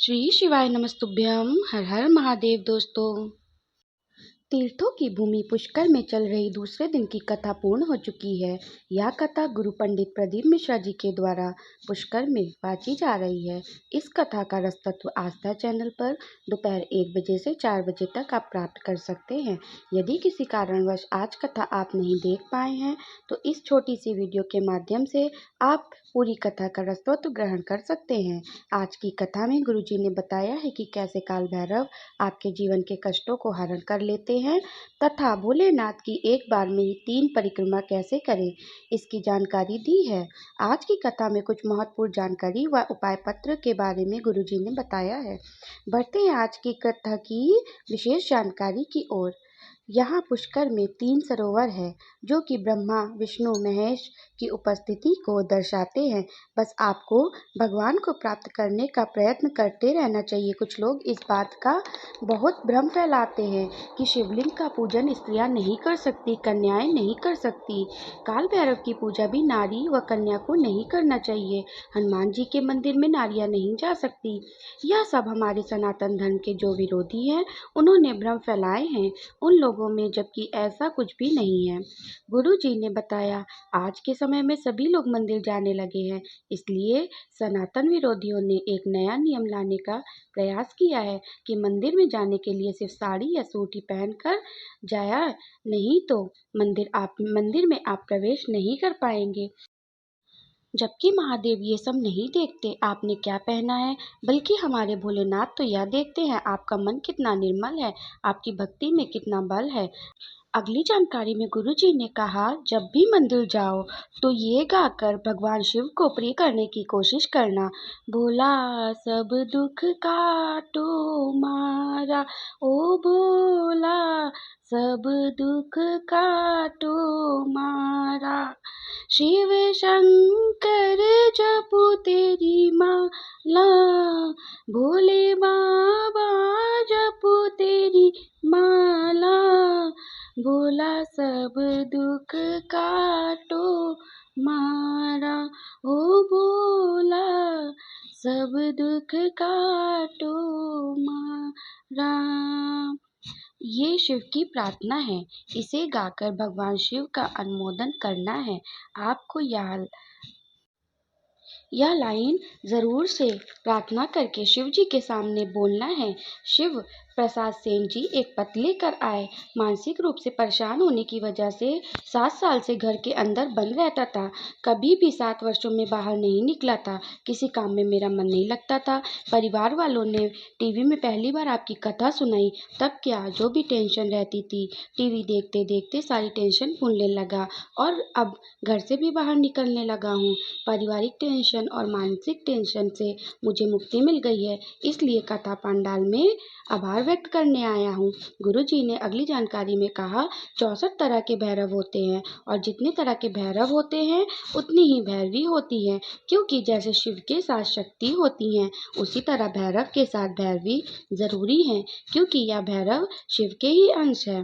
श्री शिवाय नमस्तुभ्यं। हर हर महादेव। दोस्तों, तीर्थों की भूमि पुष्कर में चल रही दूसरे दिन की कथा पूर्ण हो चुकी है। यह कथा गुरु पंडित प्रदीप मिश्रा जी के द्वारा पुष्कर में वाची जा रही है। इस कथा का रसतत्व आस्था चैनल पर दोपहर 1 बजे से 4 बजे तक आप प्राप्त कर सकते हैं। यदि किसी कारणवश आज कथा आप नहीं देख पाए हैं तो इस छोटी सी वीडियो के माध्यम से आप पूरी कथा का रसतत्व ग्रहण कर सकते हैं। आज की कथा में गुरु जी ने बताया है कि कैसे काल भैरव आपके जीवन के कष्टों को हरण कर लेते हैं तथा भोलेनाथ की एक बार में ही 3 परिक्रमा कैसे करें, इसकी जानकारी दी है। आज की कथा में कुछ महत्वपूर्ण जानकारी व उपाय पत्र के बारे में गुरु जी ने बताया है। बढ़ते हैं आज की कथा की विशेष जानकारी की ओर। यहाँ पुष्कर में 3 सरोवर है जो कि ब्रह्मा विष्णु महेश की उपस्थिति को दर्शाते हैं। बस आपको भगवान को प्राप्त करने का प्रयत्न करते रहना चाहिए। कुछ लोग इस बात का बहुत भ्रम फैलाते हैं कि शिवलिंग का पूजन स्त्रियां नहीं कर सकती, कन्याएं नहीं कर सकती। काल भैरव की पूजा भी नारी व कन्या को नहीं करना चाहिए। हनुमान जी के मंदिर में नारियां नहीं जा सकती। यह सब हमारे सनातन धर्म के जो विरोधी हैं उन्होंने भ्रम फैलाए हैं उन लोगों में, जबकि ऐसा कुछ भी नहीं है। गुरु जी ने बताया आज के समय में सभी लोग मंदिर जाने लगे हैं, इसलिए सनातन विरोधियों ने एक नया नियम लाने का प्रयास किया है कि मंदिर में जाने के लिए सिर्फ साड़ी या सूट ही पहनकर जाया, नहीं तो मंदिर में आप प्रवेश नहीं कर पाएंगे। जबकि महादेव ये सब नहीं देखते आपने क्या पहना है, बल्कि हमारे भोलेनाथ तो यह देखते हैं आपका मन कितना निर्मल है, आपकी भक्ति में कितना बल है। अगली जानकारी में गुरुजी ने कहा, जब भी मंदिर जाओ तो ये गाकर भगवान शिव को प्रिय करने की कोशिश करना। भोला सब दुख काटो मारा, ओ भोला सब दुख काटो मारा। शिव शंकर जपो तेरी माला, भोले बाबा जपो तेरी माला। भोला सब दुख काटो मारा, ओ भोला सब दुख काटो मारा। ये शिव की प्रार्थना है, इसे गाकर भगवान शिव का अनुमोदन करना है। आपको यह लाइन जरूर से प्रार्थना करके शिव जी के सामने बोलना है। शिव प्रसाद सेन जी एक पत्र लेकर आए। मानसिक रूप से परेशान होने की वजह से 7 साल से घर के अंदर बंद रहता था, कभी भी 7 वर्षों में बाहर नहीं निकला था। किसी काम में मेरा मन नहीं लगता था। परिवार वालों ने टीवी में पहली बार आपकी कथा सुनाई, तब क्या जो भी टेंशन रहती थी, टीवी देखते देखते सारी टेंशन भूलने लगा और अब घर से भी बाहर निकलने लगा हूँ। पारिवारिक टेंशन और मानसिक टेंशन से मुझे मुक्ति मिल गई है, इसलिए कथा पंडाल में आभार व्यक्त करने आया हूँ। गुरु जी ने अगली जानकारी में कहा, 64 तरह के भैरव होते हैं और जितने तरह के भैरव होते हैं उतनी ही भैरवी होती है, क्योंकि जैसे शिव के साथ शक्ति होती हैं उसी तरह भैरव के साथ भैरवी जरूरी है, क्योंकि यह भैरव शिव के ही अंश है।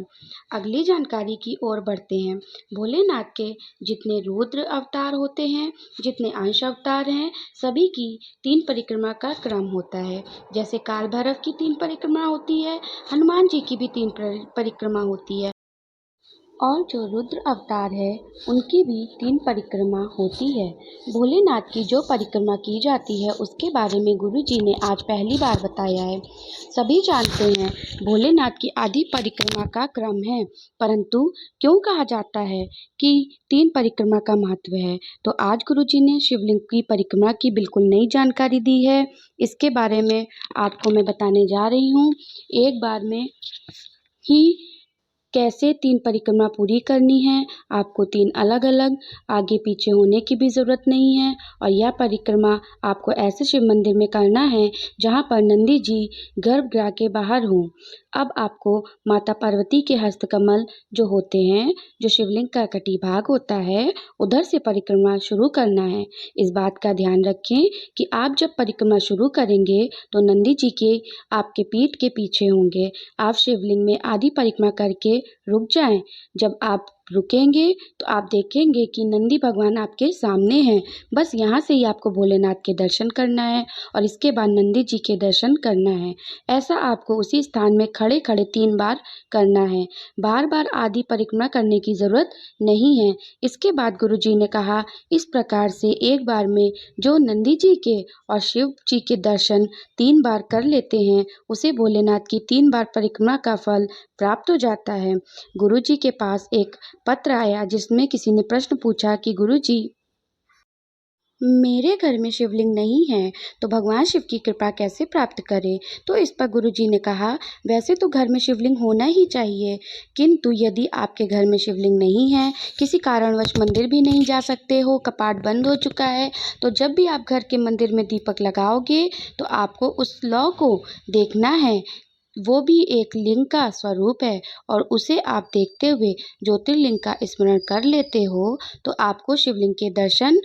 अगली जानकारी की ओर बढ़ते हैं। भोलेनाथ के जितने रुद्र अवतार होते हैं, जितने अंश अवतार हैं, सभी की 3 परिक्रमा का क्रम होता है। जैसे काल भैरव की 3 परिक्रमा होती है, हनुमान जी की भी 3 परिक्रमा होती है और जो रुद्र अवतार है उनकी भी 3 परिक्रमा होती है। भोलेनाथ की जो परिक्रमा की जाती है उसके बारे में गुरु जी ने आज पहली बार बताया है। सभी जानते हैं भोलेनाथ की आदि परिक्रमा का क्रम है, परंतु क्यों कहा जाता है कि 3 परिक्रमा का महत्व है, तो आज गुरु जी ने शिवलिंग की परिक्रमा की बिल्कुल नई जानकारी दी है। इसके बारे में आपको मैं बताने जा रही हूँ। एक बार में ही कैसे 3 परिक्रमा पूरी करनी है, आपको 3 अलग अलग आगे पीछे होने की भी ज़रूरत नहीं है। और यह परिक्रमा आपको ऐसे शिव मंदिर में करना है जहाँ पर नंदी जी गर्भगृह के बाहर हों। अब आपको माता पार्वती के हस्तकमल जो होते हैं, जो शिवलिंग का कटी भाग होता है, उधर से परिक्रमा शुरू करना है। इस बात का ध्यान रखें कि आप जब परिक्रमा शुरू करेंगे तो नंदी जी के आपके पीठ के पीछे होंगे। आप शिवलिंग में आधी परिक्रमा करके रुक जाएं। जब आप रुकेंगे तो आप देखेंगे कि नंदी भगवान आपके सामने हैं। बस यहाँ से ही आपको भोलेनाथ के दर्शन करना है और इसके बाद नंदी जी के दर्शन करना है। ऐसा आपको उसी स्थान में खड़े खड़े 3 बार करना है। बार बार आदि परिक्रमा करने की ज़रूरत नहीं है। इसके बाद गुरुजी ने कहा, इस प्रकार से एक बार में जो नंदी जी के और शिव जी के दर्शन 3 बार कर लेते हैं, उसे भोलेनाथ की 3 बार परिक्रमा का फल प्राप्त हो जाता है। गुरुजी के पास एक पत्र आया जिसमें किसी ने प्रश्न पूछा कि गुरुजी, मेरे घर में शिवलिंग नहीं है तो भगवान शिव की कृपा कैसे प्राप्त करें। तो इस पर गुरुजी ने कहा, वैसे तो घर में शिवलिंग होना ही चाहिए, किंतु यदि आपके घर में शिवलिंग नहीं है, किसी कारणवश मंदिर भी नहीं जा सकते हो, कपाट बंद हो चुका है, तो जब भी आप घर के मंदिर में दीपक लगाओगे तो आपको उस लौ को देखना है। वो भी एक लिंग का स्वरूप है और उसे आप देखते हुए ज्योतिर्लिंग का स्मरण कर लेते हो तो आपको शिवलिंग के दर्शन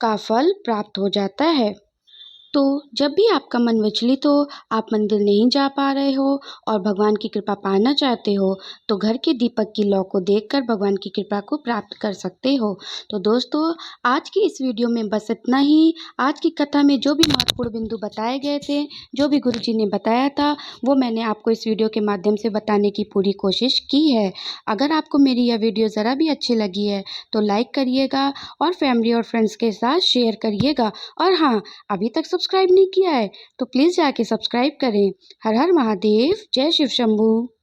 का फल प्राप्त हो जाता है। तो जब भी आपका मन विचलित हो, आप मंदिर नहीं जा पा रहे हो और भगवान की कृपा पाना चाहते हो, तो घर के दीपक की लौ को देखकर भगवान की कृपा को प्राप्त कर सकते हो। तो दोस्तों, आज की इस वीडियो में बस इतना ही। आज की कथा में जो भी महत्वपूर्ण बिंदु बताए गए थे, जो भी गुरुजी ने बताया था, वो मैंने आपको इस वीडियो के माध्यम से बताने की पूरी कोशिश की है। अगर आपको मेरी यह वीडियो ज़रा भी अच्छी लगी है तो लाइक करिएगा और फैमिली और फ्रेंड्स के साथ शेयर करिएगा। और हाँ, अभी तक सब्सक्राइब नहीं किया है तो प्लीज़ जाके सब्सक्राइब करें। हर हर महादेव, जय शिव शंभू।